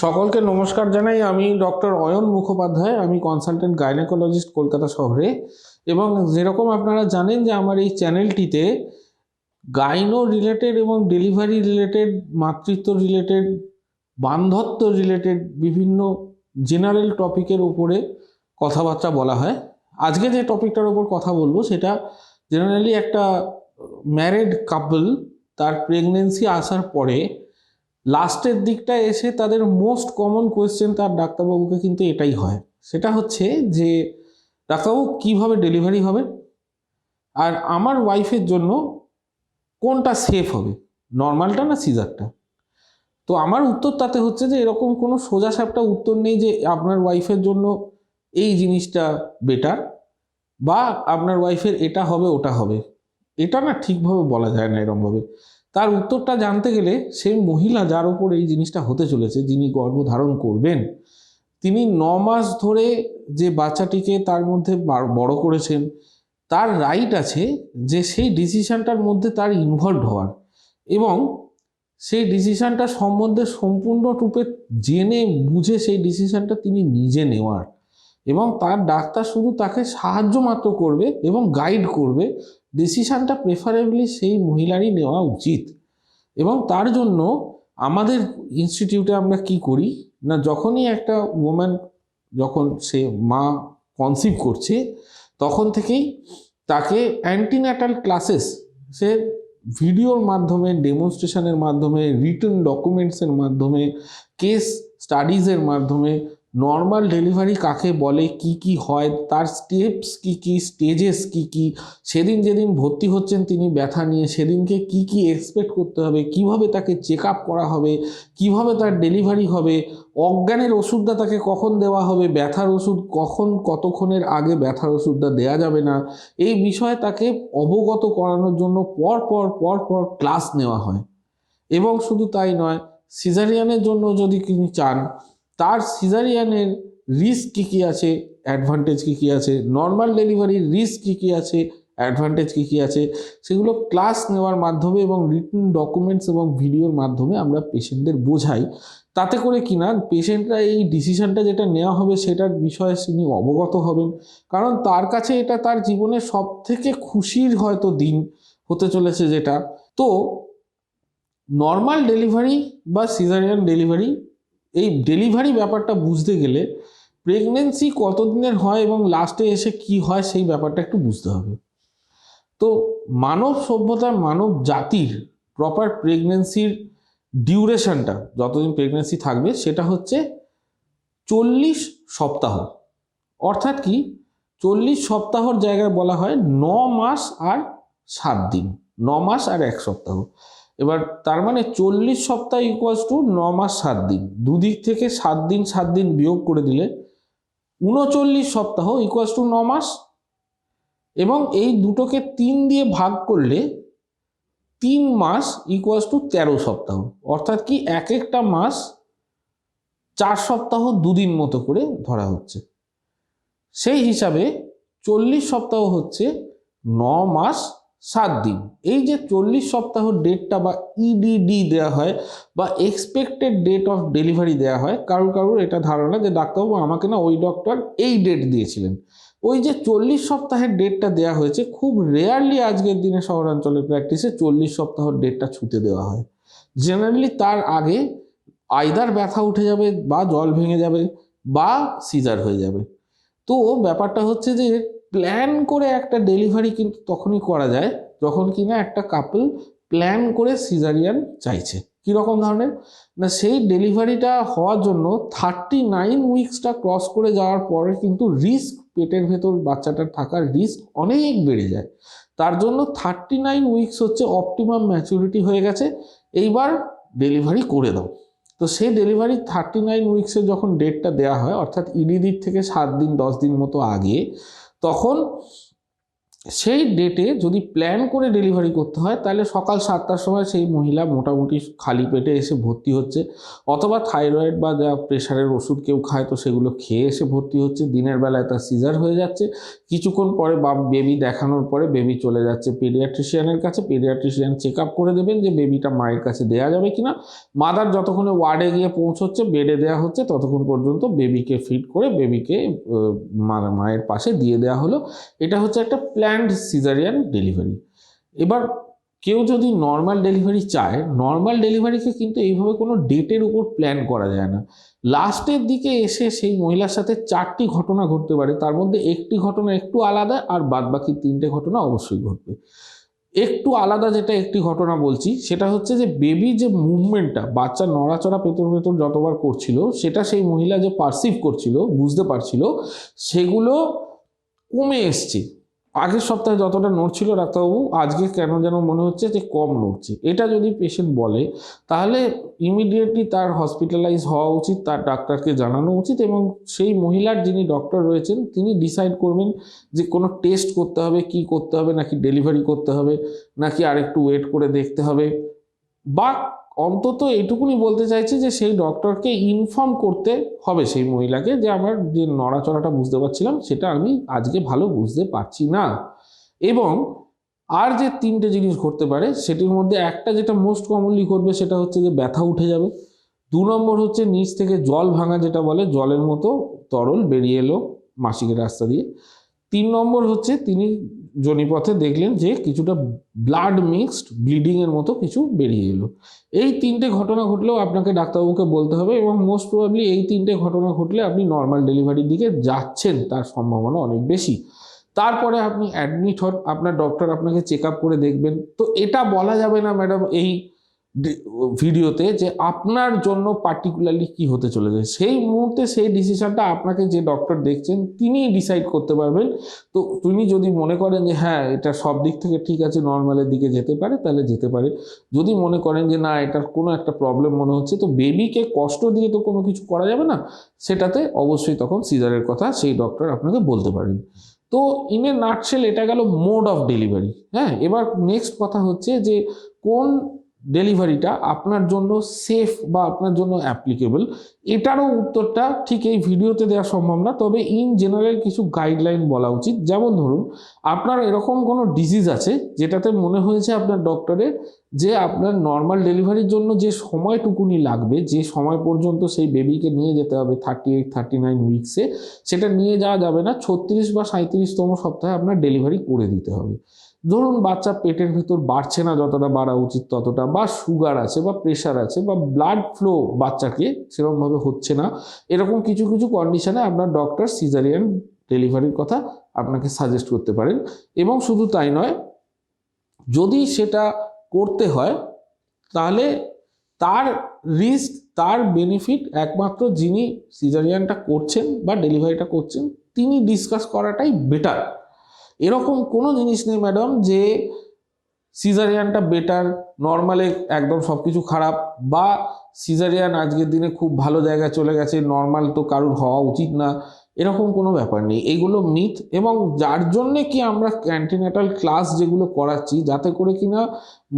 সকলকে নমস্কার জানাই। আমি ডক্টর অয়ন মুখোপাধ্যায়। আমি কনসালটেন্ট গাইনোকোলজিস্ট কলকাতা শহরে। এবং যেরকম আপনারা জানেন যে আমার এই চ্যানেলটিতে গাইনো রিলেটেড এবং ডেলিভারি রিলেটেড, মাতৃত্ব রিলেটেড, বান্ধত্ব রিলেটেড বিভিন্ন জেনারেল টপিকের উপরে কথাবার্তা বলা হয়। আজকে যে টপিকটার উপর কথা বলবো সেটা জেনারেলি একটা ম্যারিড কাপল তার প্রেগনেন্সি আসার পরে লাস্টের দিকটা এসে তাদের মোস্ট কমন কোয়েশ্চেন তার ডাক্তারবাবুকে কিন্তু এটাই হয়। সেটা হচ্ছে যে ডাক্তারবাবু কীভাবে ডেলিভারি হবে, আর আমার ওয়াইফের জন্য কোনটা সেফ হবে, নর্মালটা না সিজারটা। তো আমার উত্তর তাতে হচ্ছে যে এরকম কোনো সোজাসাপটা উত্তর নেই যে আপনার ওয়াইফের জন্য এই জিনিসটা বেটার বা আপনার ওয়াইফের এটা হবে ওটা হবে। এটা না ঠিকভাবে বলা যায় না এরকমভাবে। তার উত্তরটা জানতে গেলে সেই মহিলা যার উপর এই জিনিসটা হতে চলেছে, যিনি গর্ভধারণ করবেন, তিনি 9 মাস ধরে যে বাচ্চাটিকে তার মধ্যে বড় করেছেন, তার রাইট আছে যে সেই ডিসিশনটার মধ্যে তার ইনভলভ হওয়ার এবং সেই ডিসিশনটা সম্বন্ধে সম্পূর্ণরূপে জেনে বুঝে সেই ডিসিশনটা তিনি নিজে নেওয়ার, এবং তার ডাক্তার শুধু তাকে সাহায্য মাত্র করবে এবং গাইড করবে। ডিসিশনটা প্রেফারেবলি সেই মহিলারই নেওয়া উচিত। এবং তার জন্য আমাদের ইনস্টিটিউটে আমরা কি করি না, যখনই একটা ওম্যান, যখন সে মা কনসিভ করছে, তখন থেকেই তাকে অ্যান্টিন্যাটাল ক্লাসেস, সে ভিডিওর মাধ্যমে, ডেমনস্ট্রেশনের মাধ্যমে, রিটেন ডকুমেন্টসের মাধ্যমে, কেস স্টাডিজের মাধ্যমে, নর্মাল ডেলিভারি কাকে বলে, কি কি হয়, তার স্টেপস কি কি, স্টেজেস কি কি, সেদিন যেদিন ভর্তি হচ্ছেন তিনি ব্যথা নিয়ে, সেদিনকে কি কি এক্সপেক্ট করতে হবে, কিভাবে তাকে চেক আপ করা হবে, কিভাবে তার ডেলিভারি হবে, অজ্ঞানের ওষুধটা তাকে কখন দেওয়া হবে, ব্যথার ওষুধ কখন, কতক্ষণের আগে ব্যথার ওষুধটা দেওয়া যাবে না, এই বিষয়ে তাকে অবগত করানোর জন্য পর পর পর পর ক্লাস নেওয়া হয়। এবং শুধু তাই নয়, সিজারিয়ানের জন্য যদি তিনি চান, তার সিজারিয়ানের রিস্ক কী কী আছে, অ্যাডভান্টেজ কী কী আছে, নর্মাল ডেলিভারির রিস্ক কী কী আছে, অ্যাডভান্টেজ কী কী আছে, সেগুলো ক্লাস নেওয়ার মাধ্যমে এবং রিটেন ডকুমেন্টস এবং ভিডিওর মাধ্যমে আমরা পেশেন্টদের বোঝাই। তাতে করে কি না, পেশেন্টরা এই ডিসিশনটা যেটা নেওয়া হবে সেটার বিষয়ে তিনি অবগত হবেন, কারণ তার কাছে এটা তার জীবনের সব থেকে খুশির হয়তো দিন হতে চলেছে যেটা। তো নর্মাল ডেলিভারি বা সিজারিয়ান ডেলিভারি, এই ডেলিভারি ব্যাপারটা বুঝতে গেলে প্রেগনেন্সি কতদিনের হয় এবং লাস্টে এসে কি হয় সেই ব্যাপারটা একটু বুঝতে হবে। তো মানব সভ্যতার, মানব জাতির প্রপার প্রেগনেন্সির ডিউরেশনটা, যতদিন প্রেগনেন্সি থাকবে, সেটা হচ্ছে 40 সপ্তাহ। অর্থাৎ কি, 40 সপ্তাহর জায়গায় বলা হয় 9 মাস আর 7 দিন, 9 মাস আর 1 সপ্তাহ। এবার তার মানে 40 সপ্তাহ ইকুয়ালস টু 9 মাস 7 দিন, দুদিক থেকে 7 দিন 7 দিন বিয়োগ করে দিলে 39 সপ্তাহ ইকুয়ালস টু 9 মাস। এবং এই দুটোকে 3 দিয়ে ভাগ করলে 3 মাস ইকুয়ালস টু 13 সপ্তাহ। অর্থাৎ কি, এক একটা মাস 4 সপ্তাহ 2 দিন মতো করে ধরা হচ্ছে। সেই হিসাবে 40 সপ্তাহ হচ্ছে 9 মাস 7 দিন। এই যে 40 সপ্তাহ ডেটটা বা ইডিডি দেওয়া হয় বা এক্সপেক্টেড ডেট অফ ডেলিভারি দেওয়া হয়, কারোর কারোর এটা ধারণা যে ডাক্তারবাবু আমাকে না ওই ডক্টর এই ডেট দিয়েছিলেন। ওই যে 40 সপ্তাহের ডেটটা দেওয়া হয়েছে, খুব রেয়ারলি আজকের দিনে শহরাঞ্চলের প্র্যাকটিসে 40 সপ্তাহের ডেটটা ছুঁতে দেওয়া হয়। জেনারেলি তার আগে আইদার ব্যথা উঠে যাবে বা জল ভেঙে যাবে বা সিজার হয়ে যাবে। তো ব্যাপারটা হচ্ছে যে প্ল্যান করে একটা ডেলিভারি কিন্তু তখনই করা যায় যখন কিনা একটা কাপল প্ল্যান করে সিজারিয়ান চাইছে। কীরকম ধরনের না, সেই ডেলিভারিটা হওয়ার জন্য 39 উইকসটা ক্রস করে যাওয়ার পরে কিন্তু রিস্ক, পেটের ভেতর বাচ্চাটার থাকার রিস্ক অনেক বেড়ে যায়। তার জন্য 39 উইকস হচ্ছে অপটিমাম ম্যাচুরিটি হয়ে গেছে, এইবার ডেলিভারি করে দাও। তো সেই ডেলিভারি 39 উইকসের যখন ডেটটা দেওয়া হয়, অর্থাৎ ইডিডির থেকে 7 দিন 10 দিন মতো আগে, তখন সেই ডেটে যদি প্ল্যান করে ডেলিভারি করতে হয় তাহলে সকাল 7টার সময় সেই মহিলা মোটামুটি খালি পেটে এসে ভর্তি হচ্ছে, অথবা থাইরয়েড বা যা প্রেশারের ওষুধ কেউ খায় তো সেগুলো খেয়ে এসে ভর্তি হচ্ছে। দিনের বেলায় তার সিজার হয়ে যাচ্ছে, কিছুক্ষণ পরে বা বেবি দেখানোর পরে বেবি চলে যাচ্ছে পেডিয়াট্রিশিয়ানের কাছে। পেডিয়াট্রিশিয়ান চেক আপ করে দেবেন যে বেবিটা মায়ের কাছে দেওয়া যাবে কিনা। মাদার যতক্ষণে ওয়ার্ডে গিয়ে পৌঁছচ্ছে, বেডে দেওয়া হচ্ছে, ততক্ষণ পর্যন্ত বেবিকে ফিড করে বেবিকে মায়ের পাশে দিয়ে দেওয়া হলো। এটা হচ্ছে একটা প্ল্যান্ড সিজারিয়ান ডেলিভারি। এবার কেউ যদি নর্মাল ডেলিভারি চায়, নর্মাল ডেলিভারিকে কিন্তু এইভাবে কোনো ডেটের উপর প্ল্যান করা যায় না। লাস্টের দিকে এসে সেই মহিলার সাথে 4টি ঘটনা ঘটতে পারে, তার মধ্যে একটি ঘটনা একটু আলাদা আর বাদবাকি 3টে ঘটনা অবশ্যই ঘটবে। একটু আলাদা যেটা একটি ঘটনা বলছি সেটা হচ্ছে যে বেবি যে মুভমেন্টটা, বাচ্চা নড়াচড়া ভেতর ভেতর যতবার করছিল সেটা সেই মহিলা যে পারসিভ করছিল, বুঝতে পারছিল, সেগুলো কমে এসছে। আগের সপ্তাহে যতটা নড়ছিল ডাক্তারবাবু, আজকে কেন যেন মনে হচ্ছে যে কম নড়ছে। এটা যদি পেশেন্ট বলে তাহলে ইমিডিয়েটলি তার হসপিটালাইজ হওয়া উচিত, তার ডাক্তারকে জানানো উচিত, এবং সেই মহিলার যিনি ডক্টর রয়েছেন তিনি ডিসাইড করবেন যে কোনো টেস্ট করতে হবে, কি করতে হবে, নাকি ডেলিভারি করতে হবে, নাকি আরেকটু ওয়েট করে দেখতে হবে। বা অন্তত এইটুকুনি বলতে চাইছি যে সেই ডক্টরকে ইনফর্ম করতে হবে সেই মহিলাকে যে আমার যে নড়াচড়াটা বুঝতে পারছিলাম সেটা আমি আজকে ভালো বুঝতে পারছি না। এবং আর যে 3টে জিনিস ঘটতে পারে সেটির মধ্যে একটা যেটা মোস্ট কমনলি ঘটবে সেটা হচ্ছে যে ব্যথা উঠে যাবে। 2 নম্বর হচ্ছে নিচ থেকে জল ভাঙা, যেটা বলে জলের মতো তরল বেরিয়ে এলো মাসিকের রাস্তা দিয়ে। 3 নম্বর হচ্ছে তিনি জনিপথে দেখলেন যে কিছুটা ব্লাড মিক্সড ব্লিডিংয়ের মতো কিছু বেরিয়ে এলো। এই 3টে ঘটনা ঘটলেও আপনাকে ডাক্তারবাবুকে বলতে হবে, এবং মোস্ট প্রবাবলি এই 3টে ঘটনা ঘটলে আপনি নর্মাল ডেলিভারির দিকে যাচ্ছেন তার সম্ভাবনা অনেক বেশি। তারপরে আপনি অ্যাডমিট হন, আপনার ডক্টর আপনাকে চেক আপ করে দেখবেন। তো এটা বলা যাবে না ম্যাডাম এই ভিডিওতে যে আপনার জন্য পার্টিকুলারলি কি হতে চলেছে। সেই মুহূর্তে সেই ডিসিশনটা আপনাকে যে ডক্টর দেখছেন তিনিই ডিসাইড করতে পারবেন। তো তিনি যদি মনে করেন যে হ্যাঁ এটা সব দিক থেকে ঠিক আছে, নর্মালের দিকে যেতে পারে, তাহলে যেতে পারে। যদি মনে করেন যে না এটার কোনো একটা প্রবলেম মনে হচ্ছে, তো বেবিকে কষ্ট দিয়ে তো কোনো কিছু করা যাবে না, সেটাতে অবশ্যই তখন সিজারের কথা সেই ডক্টর আপনাকে বলতে পারেন। তো ইন এ নাটশেল এটা গেল মোড অফ ডেলিভারি। হ্যাঁ, এবার নেক্সট কথা হচ্ছে যে কোন ডেলিভারিটা আপনার জন্য সেফ বা আপনার জন্য অ্যাপ্লিকেবল। এটারও উত্তরটা ঠিক এই ভিডিওতে দেওয়া সম্ভব না, তবে ইন জেনারেল কিছু গাইডলাইন বলা উচিত। যেমন ধরুন আপনার এরকম কোনো ডিজিজ আছে যেটাতে মনে হয়েছে আপনার ডক্টরের যে আপনার নর্মাল ডেলিভারির জন্য যে সময়টুকুনি লাগবে, যে সময় পর্যন্ত সেই বেবিকে নিয়ে যেতে হবে 38-39 উইকসে, সেটা নিয়ে যাওয়া যাবে না, 36 বা 37তম সপ্তাহে আপনার ডেলিভারি করে দিতে হবে। ধরুন বাচ্চা পেটের ভিতর বাড়ছে না যতটা বাড়া উচিত ততটা, বা সুগার আছে বা প্রেশার আছে বা ব্লাড ফ্লো বাচ্চাকে সেরকমভাবে হচ্ছে না, এরকম কিছু কিছু কন্ডিশনে আপনার ডক্টর সিজারিয়ান ডেলিভারির কথা আপনাকে সাজেস্ট করতে পারেন। এবং শুধু তাই নয়, যদি সেটা করতে হয় তাহলে তার রিস্ক তার বেনিফিট একমাত্র যিনি সিজারিয়ানটা করছেন বা ডেলিভারিটা করছেন তিনি ডিসকাস করাটাই বেটার। এরকম কোনো জিনিস নেই ম্যাডাম যে সিজারিয়ানটা বেটার, নর্মালে একদম সব কিছু খারাপ, বা সিজারিয়ান আজকের দিনে খুব ভালো জায়গায় চলে গেছে, নর্মাল তো কারুর হওয়া উচিত না, এরকম কোনো ব্যাপার নেই। এগুলো মিথ। এবং যার জন্যে কি আমরা অ্যান্টিনেটাল ক্লাস যেগুলো করাচ্ছি, যাতে করে কিনা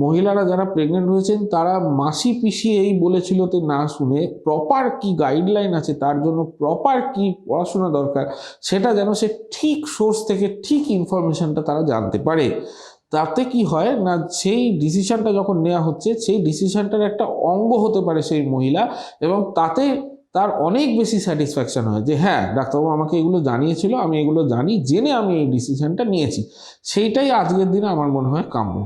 মহিলারা যারা প্রেগনেন্ট হয়েছেন তারা মাসি পিসি এই বলেছিল তে না শুনে প্রপার কি গাইডলাইন আছে, তার জন্য প্রপার কি পড়াশোনা দরকার, সেটা যেন সে ঠিক সোর্স থেকে ঠিক ইনফরমেশনটা তারা জানতে পারে। তাতে কি হয় না, সেই ডিসিশনটা যখন নেওয়া হচ্ছে সেই ডিসিশনটার একটা অঙ্গ হতে পারে সেই মহিলা, এবং তাতে তার অনেক বেশি স্যাটিসফ্যাকশন হয় যে হ্যাঁ ডাক্তারবাবু আমাকে এগুলো জানিয়েছিল, আমি এগুলো জানি, জেনে আমি এই ডিসিশনটা নিয়েছি। সেইটাই আজকের দিনে আমার মনে হয় কাম্য।